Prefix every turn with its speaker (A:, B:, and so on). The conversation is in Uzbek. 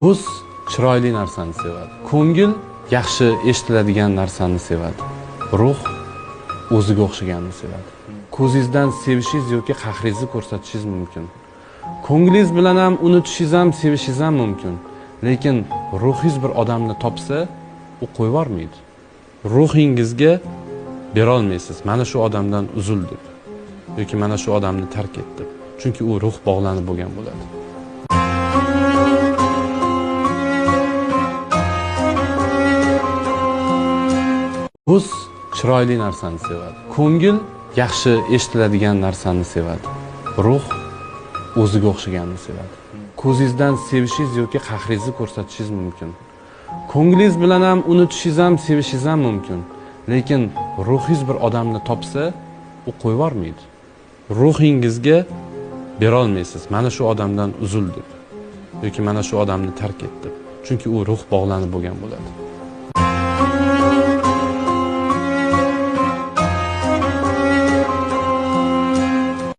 A: Ko'z chiroyli narsani sevadi. Ko'ngil yaxshi eshitiladigan narsani sevadi. Ruh o'ziga o'xshaganini sevadi. Ko'zingizdan sevishingiz yoki qahringizni ko'rsatishingiz mumkin. Ko'nglingiz bilan ham unutishingiz ham, sevishingiz ham mumkin. Lekin ruhingiz bir odamni topsa, u qo'yib yubormaydi. Ruhingizga bera olmaysiz. Mana shu odamdan uzil deb yoki mana shu odamni tark et deb. Chunki u ruh bog'lanib bo'lgan bo'ladi. Ko'z chiroyli narsani sevadi. Ko'ngil yaxshi eshitiladigan narsani sevadi. Ruh o'ziga o'xshaganini sevadi. Ko'zingizdan sevishingiz yoki qahringizni ko'rsatishingiz mumkin. Ko'nglingiz bilan ham unutishingiz ham, sevishingiz ham mumkin. Lekin ruhingiz bir odamni topsa, u qo'yib yubormaydi. Ruhingizga bera olmaysiz. Mana shu odamdan uzil deb yoki mana shu odamni tark et deb. Chunki u ruh bog'lanib bo'lgan bo'ladi.